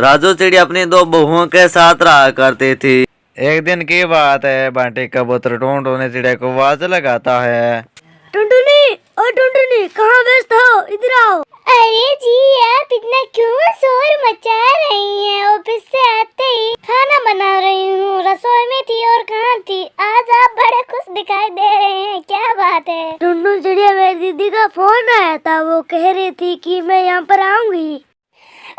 राजू चिड़िया अपनी दो बहुओं के साथ रहा करती थी। एक दिन की बात है, बांटे कबूतर टुनटुनी चिड़िया को आवाज लगाता है। टुनटुनी, ओ टुनटुनी, कहाँ व्यस्त हो? इधर आओ। अरे जी, आप इतना क्यों शोर मचा रही हैं? ऑफिस से आते ही खाना बना रही हूँ, रसोई में थी और कहाँ थी? आज आप बड़े खुश दिखाई दे रहे हैं, क्या बात है? टुनटुन चिड़िया, मेरी दीदी का फोन आया था, वो कह रही थी कि मैं यहाँ पर आऊंगी।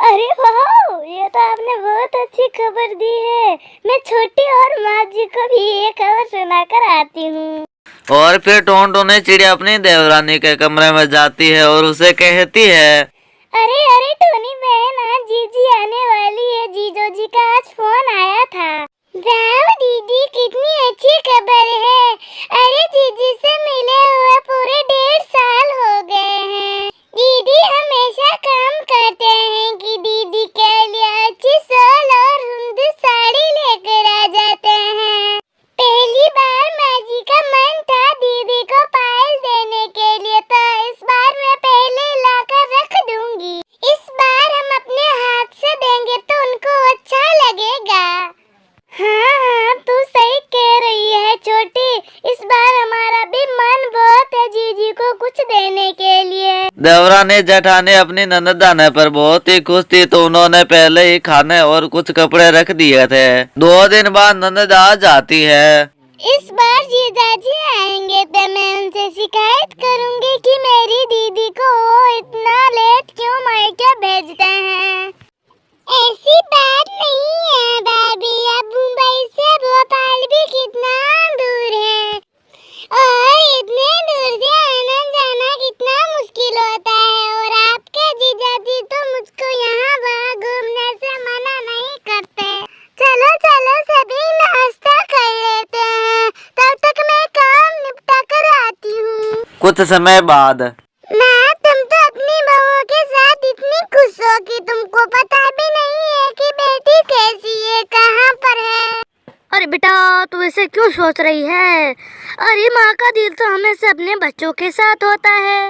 अरे वाह, ये तो आपने बहुत अच्छी खबर दी है। मैं छोटी और माँ जी को भी ये खबर सुनाकर आती हूँ। और फिर टुनटुनी चिड़िया अपनी देवरानी के कमरे में जाती है और उसे कहती है, अरे अरे टोनी बहन, आज जीजी आने वाली है। जीजो जी का आज फोन आया था। वाह दीदी, कितनी अच्छी खबर है। अरे जीजी से मिले हुए पूरे 1.5 साल हो गए हैं। दीदी हमेशा काम करते हैं कि दीदी के लिए अच्छी शॉल और सुंदर साड़ी लेकर आ जाते हैं। पहली बार माँ जी का मन था दीदी को पायल देने के लिए, तो इस बार मैं पहले लाकर रख दूंगी। इस बार हम अपने हाथ से देंगे तो उनको अच्छा लगेगा। हाँ, तू सही कह रही है छोटी। इस बार हमारा भी मन बहुत है जीजी को कुछ देने के लिए। देवरानी जेठानी अपनी ननद आने पर बहुत ही खुश थी, तो उन्होंने पहले ही खाने और कुछ कपड़े रख दिए थे। 2 दिन बाद ननद आ जाती है। इस बार जीजाजी आएंगे तो मैं उनसे शिकायत करूंगी कि मेरी दीदी को वो इतना लेट क्यों मायके भेजते हैं। ऐसी बात नहीं है भाभी, अब मुंबई से भोपाल भी कितना दूर है और इतने दूर से आना जाना कितना मुश्किल होता है। और आपके जीजाजी तो मुझको यहाँ वहाँ घूमने से मना नहीं करते। चलो चलो सभी नाश्ता कर लेते हैं, तब तक मैं काम निपटा कर आती हूँ। कुछ समय बाद, माँ, तुम तो अपनी बहू के साथ इतनी खुश हो कि तुमको पता भी नहीं है कि बेटी कैसी है, कहाँ पर है। अरे बेटा, तू ऐसे क्यों सोच रही है? अरे माँ का दिल तो हमेशा अपने बच्चों के साथ होता है।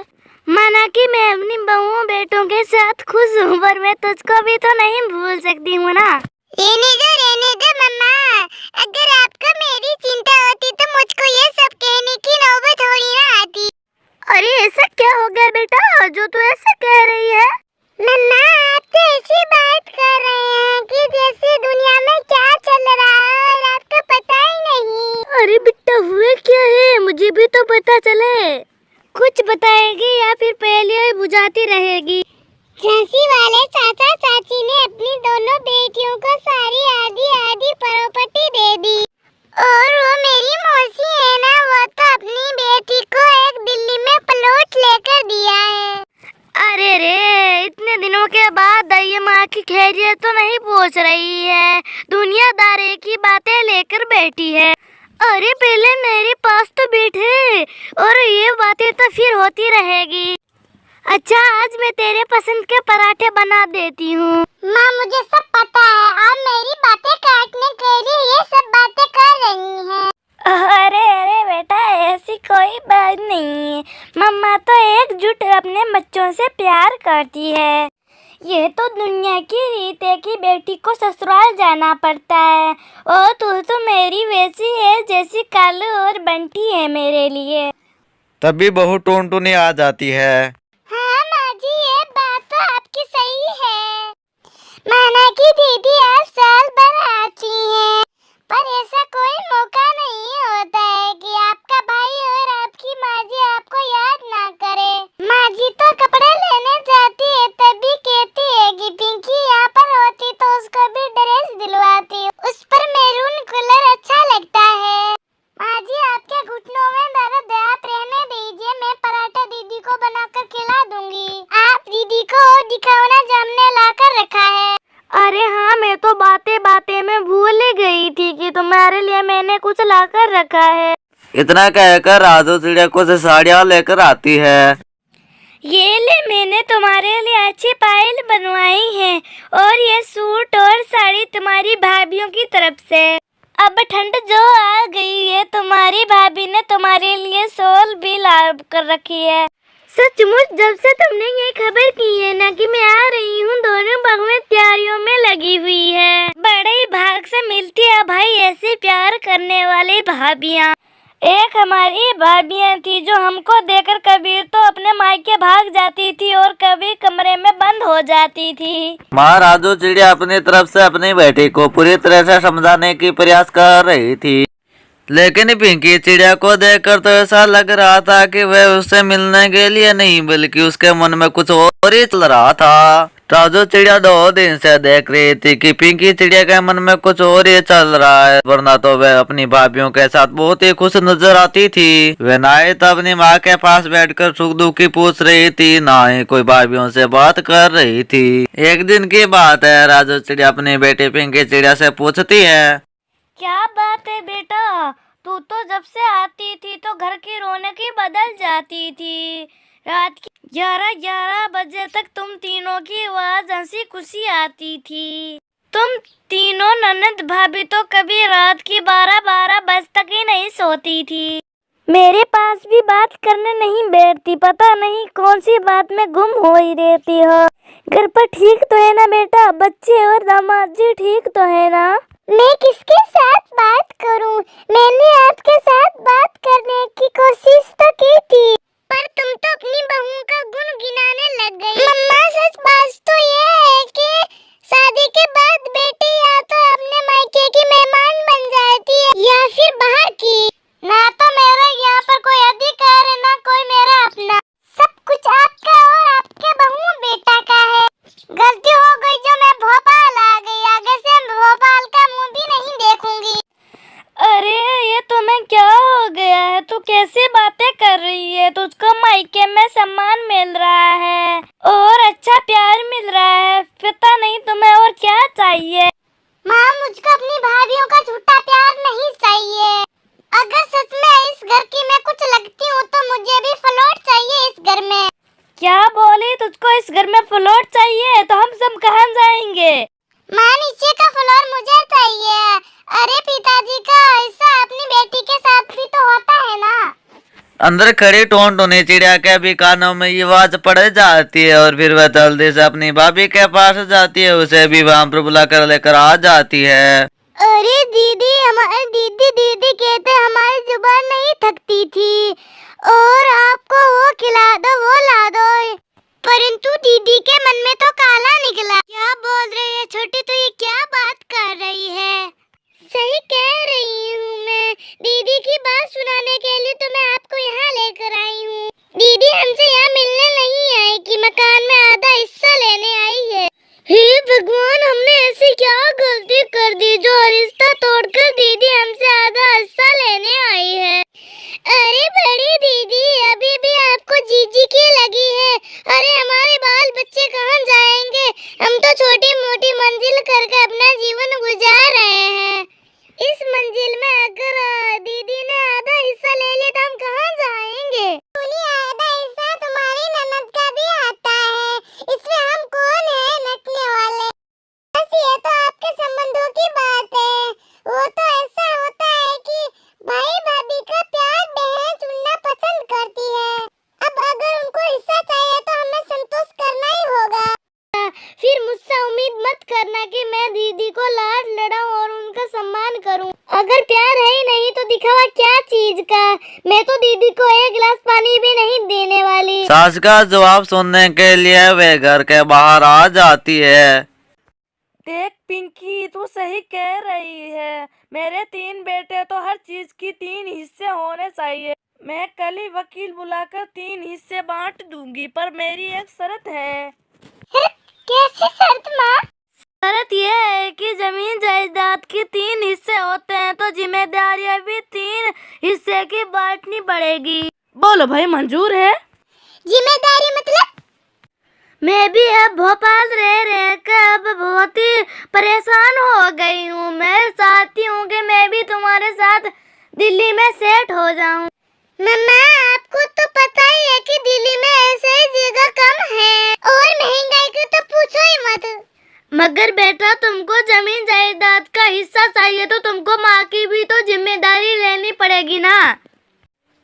माना कि मैं अपनी बहुओं बेटों के साथ खुश हूँ, पर मैं तुझको भी तो नहीं भूल सकती हूँ ना। रहने दो मम्मा। अगर आपको मेरी चिंता होती तो मुझको ये सब कहने की नौबत थोड़ी ना आती। अरे ऐसा क्या हो गया बेटा जो तू ऐसे कह रही है? मम्मा, आप तो ऐसी बात कर रहे हैं कि जैसे दुनिया में क्या चल रहा है और आपको पता ही नहीं। अरे बेटा, हुए क्या है? मुझे भी तो पता चले। कुछ बताएगी या फिर पहले ही बुझाती रहेगी? झांसी वाले चाचा चाची ने अपनी दोनों बेटियों को सारी आधी आधी प्रॉपर्टी दे दी। और वो मेरी मौसी है ना, वो तो अपनी बेटी को एक दिल्ली में प्लॉट लेकर दिया है। अरे रे, इतने दिनों के बाद ये माँ की खैरियत तो नहीं पूछ रही है। दुनियादारी की बातें लेकर बैठी है। अरे पहले मेरे पास तो बैठे, और ये बातें तो फिर होती रहेगी। अच्छा, आज मैं तेरे पसंद के पराठे बना देती हूँ। माँ, मुझे सब पता है, आप मेरी बातें काटने के लिए ये सब बातें कर रही हैं। अरे अरे बेटा, ऐसी कोई बात नहीं है। मम्मा तो एकजुट अपने बच्चों से प्यार करती है। ये तो दुनिया की रीत है कि बेटी को ससुराल जाना पड़ता है, और तू तो मेरी वैसी है जैसी कालू और बंटी है मेरे लिए। तभी बहू टुनटुनी आ जाती है। हाँ माँ जी, ये बात तो आपकी सही है। माना कि दीदी आप साल भर आती हैं, पर ऐसा कोई मौका नहीं होता है कि आपका भाई और आपकी माँ जी आपको याद ना करे। माँ जी तो कपड़े लेने जाती है तभी कहती है कि पिंकी यहाँ पर होती तो उसको भी ड्रेस दिलवाती, उस पर मैरून कलर अच्छा लगता है। माँ जी, आपके घुटनों में दर्द है, आप रहने दीजिए, मैं पराठा दीदी को बनाकर खिला दूंगी। आप दीदी को दिखौना जामने लाकर रखा है। अरे हाँ, मैं तो बातें बातें में भूल ही गई थी कि तुम्हारे लिए मैंने कुछ लाकर रखा है। इतना कहकर राजू चिड़िया कुछ साड़ियाँ लेकर आती है। ये ले, मैंने तुम्हारे लिए अच्छी पायल बनवाई है, और ये सूट और साड़ी तुम्हारी भाभीयों की तरफ से। अब ठंड जो आ गई है, तुम्हारी भाभी ने तुम्हारे लिए शॉल भी ला कर रखी है। सचमुच जब से तुमने ये खबर की है ना कि मैं आ रही हूँ, दोनों भगवें तैयारियों में लगी हुई है। बड़े ही भाग से मिलती है भाई ऐसे प्यार करने वाली भाभियाँ। एक हमारी भाभियाँ थी जो हमको देकर कभी तो अपने मायके भाग जाती थी और कभी कमरे में बंद हो जाती थी। महाराजू चिड़िया अपनी तरफ से अपनी बेटी को पूरी तरह से समझाने की प्रयास कर रही थी, लेकिन पिंकी चिड़िया को देखकर तो ऐसा लग रहा था कि वह उससे मिलने के लिए नहीं बल्कि उसके मन में कुछ और ही चल रहा था। राजू चिड़िया 2 दिन से देख रही थी कि पिंकी चिड़िया के मन में कुछ और ही चल रहा है, वरना तो वह अपनी भाभीियों के साथ बहुत ही खुश नजर आती थी। वह ना ही तो अपनी माँ के पास बैठकर सुख दुख की पूछ रही थी, ना ही कोई भाभीियों से बात कर रही थी। एक दिन की बात है, राजू चिड़िया अपनी बेटी पिंकी चिड़िया से पूछती है, क्या बात है बेटा, तू तो जब से आती थी तो घर की रौनक ही बदल जाती थी। रात की 11 बजे तक तुम तीनों की आवाज हंसी खुशी आती थी। तुम तीनों ननद भाभी तो कभी रात की 12 बजे तक ही नहीं सोती थी। मेरे पास भी बात करने नहीं बैठती, पता नहीं कौन सी बात में गुम हो ही रहती हो। घर पर ठीक तो है ना बेटा, बच्चे और दामाद जी ठीक तो है ना? मैं किसके साथ बात करूं? मैंने आपके साथ बात करने की कोशिश तो की थी, पर तुम तो अपनी बहू का गुण गिनाने लग गई। मम्मा सच बात तो ये है कि शादी के बाद बेटी या तो अपने मायके की मेहमान बन जाती है या फिर बाहर की। ना तो मेरा यहाँ पर कोई अधिकार है ना कोई मेरा अपना। सब कुछ आपका और आपके बहू बेटा का है। गलती हो गई जो मैं भोपाल आ गई, आगे से भोपाल का मुंह भी नहीं देखूंगी। अरे ये तुम्हें क्या हो गया है? तू कैसी बातें कर रही है? तुझको मायके में सम्मान मिल रहा है और अच्छा प्यार मिल रहा है, पता नहीं तुम्हें और क्या चाहिए। माँ मुझको अपनी भाभीियों का झूठा प्यार नहीं चाहिए। अगर सच में इस घर की मैं कुछ लगती हूँ तो मुझे भी फ्लैट चाहिए इस घर में। क्या बोली? तुझको इस घर में फ्लैट चाहिए? तो हम सब कहाँ जाएंगे? माँ नीचे का फ्लोर मुझे चाहिए। अरे पिताजी का हिस्सा अपनी बेटी के साथ भी तो होता है ना। अंदर खड़ी टोनटोनी चिड़िया के भी कानों में ये आवाज पड़ जाती है और फिर वह जल्दी से अपनी भाभी के पास जाती है, उसे भी वहां पर बुलाकर लेकर आ जाती है। अरे दीदी, हमारी दीदी दीदी कहते हमारी जुबान नहीं थकती थी और आपको वो खिला दो वो ला दो, परंतु दीदी के मन में तो काला निकला। क्या बोल रही है छोटी, तो ये क्या बात कर रही है? सही कह रही हूँ मैं। दीदी की बात सुनाने के लिए तो मैं आपको यहाँ लेकर आई हूँ। दीदी हमसे यहाँ मिलने नहीं आई कि मकान में आधा हिस्सा लेने आई है। हे भगवान, हमने ऐसी क्या गलती कर दी जो रिश्ता तोड़कर दीदी हमसे आधा हिस्सा लेने आई है? अरे बड़ी दीदी, अभी भी आपको जीजी की लगी है। अरे हमारे बाल बच्चे कहाँ जाएंगे? हम तो छोटी मोटी मंजिल करके अपना जीवन गुजार रहे हैं। इस मंजिल में अगर दीदी ने आधा हिस्सा ले लिया तो हम कहाँ जाएंगे? आधा हिस्सा तुम्हारी ननद का भी आता है, इसमें हम कौन है नटने वाले? बस ये तो आपके संबंधों की बात है। वो तो ऐसा होता है कि भाई भाभी का प्यार बहन चुनना पसंद करती है। अब अगर उनको हिस्सा चाहिए तो हमें संतोष करना ही होगा। फिर मुझसे उम्मीद मत करना कि मैं दीदी को लाड लड़ाऊं और उनका सम्मान करूं। अगर प्यार है ही नहीं तो दिखावा क्या चीज का? मैं तो दीदी को एक गिलास पानी भी नहीं देने वाली। सास का जवाब सुनने के लिए वे घर के बाहर आ जाती है। देख पिंकी, तू सही कह रही है। मेरे 3 बेटे तो हर चीज की 3 हिस्से होने चाहिए। मैं कल ही वकील बुलाकर 3 हिस्से बांट दूंगी, पर मेरी एक शर्त है। कैसी शर्त माँ? शर्त यह है कि जमीन जायदाद के 3 हिस्से होते हैं तो जिम्मेदारियां भी 3 हिस्से की बांटनी पड़ेगी। बोलो भाई, मंजूर है? जिम्मेदारी मतलब? मैं भी अब भोपाल रह कर अब बहुत ही परेशान हो गई हूँ। मैं चाहती हूँ कि मैं भी तुम्हारे साथ दिल्ली में सेट हो जाऊँ। मम्मा आपको तो पता ही है कि दिल्ली में ऐसे ही जगह कम है और महंगाई की तो पूछो ही मत। मगर बेटा, तुमको जमीन जायदाद का हिस्सा चाहिए तो तुमको माँ की भी तो जिम्मेदारी लेनी पड़ेगी ना।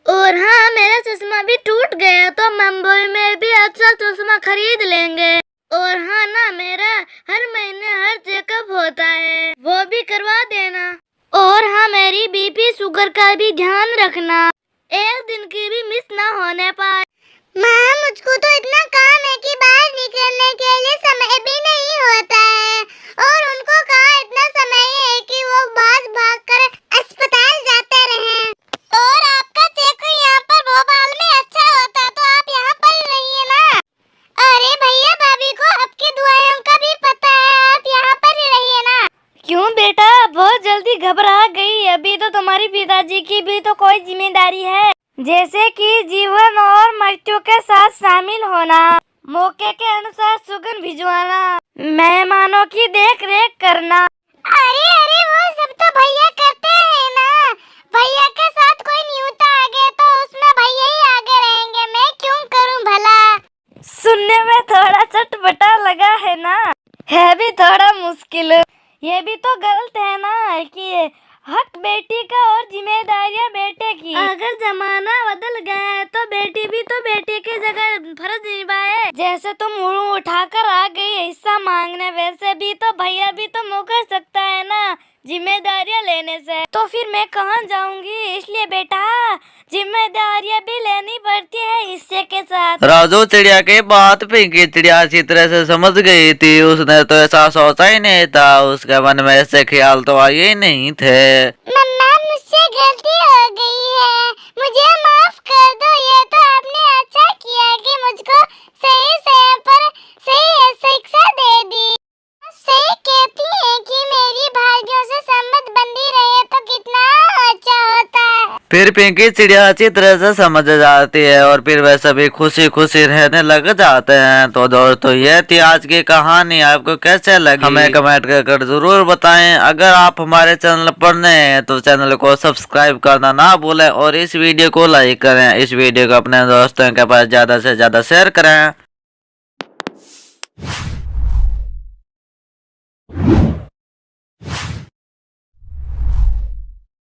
और हाँ, मेरा चश्मा भी टूट गया तो मुंबई में भी अच्छा चश्मा खरीद लेंगे। और हाँ ना, मेरा हर महीने हर चेकअप होता है, वो भी करवा देना। और हाँ, मेरी बीपी शुगर का भी ध्यान रखना, एक दिन की भी मिस ना होने पाए। माँ, मुझको तो इतना काम है कि बाहर निकलने के लिए समय भी नहीं होता है, और उनको कहाँ इतना समय है कि वो भाग कर अस्पताल जाते रहें। और आपका चेक यहाँ पर भोपाल में अच्छा होता तो आप यहाँ पर ही रहिए ना। अरे भैया, भाभी को आपकी दुआओं का भी पता है, आप यहाँ पर ही रहिए ना। क्यों बेटा, बहुत जल्दी घबरा गई? अभी तो तुम्हारे पिताजी की भी तो कोई जिम्मेदारी है, जैसे कि जीवन और मृत्यु के साथ शामिल होना, मौके के अनुसार सुगंध भिजवाना, मेहमानों की देख रेख करना। अरे अरे, वो सब तो भैया करते हैं ना। भैया के साथ कोई न्यूता आगे तो उसमें भैया ही आगे रहेंगे, मैं क्यों करूं भला। सुनने में थोड़ा चटपटा लगा है ना, है भी थोड़ा मुश्किल। ये भी तो गलत है ना कि हक बेटी का और जिम्मेदारियां बेटे की। अगर जमाना बदल गया है तो बेटी भी तो बेटे की जगह फर्ज निभाए। जैसे तुम मुंह उठाकर आ गई हिस्सा मांगने, वैसे भी तो भैया भी तो मुकर सकता है ना जिम्मेदारियां लेने से। तो फिर मैं कहाँ जाऊंगी? इसलिए बेटा, जिम्मेदारियां भी लेनी पड़ती है हिस्से के साथ। राजू चिड़िया की बात पिंकी चिड़िया अच्छी तरह से समझ गई थी। उसने तो ऐसा सोचा ही नहीं था, उसके मन में ऐसे ख्याल तो आए ही नहीं थे। मम्मा, मुझसे गलती हो गई है, मुझे माफ कर दो। ये तो आपने अच्छा किया कि मुझको सही समय पर सही शिक्षा दे दी। सही कहती है कि मेरी भाइयों से संबंध बंधी रहे तो कितना अच्छा होता है। फिर पिंकी चिड़िया अच्छी तरह से समझ जाती है और फिर वे सभी खुशी खुशी रहने लग जाते हैं। तो दोस्तों, ये थी आज की कहानी। आपको कैसे लगी हमें कमेंट कर जरूर बताएं। अगर आप हमारे चैनल पर नए हैं तो चैनल को सब्सक्राइब करना ना भूलें और इस वीडियो को लाइक करें। इस वीडियो को अपने दोस्तों के पास ज्यादा से ज्यादा शेयर करें।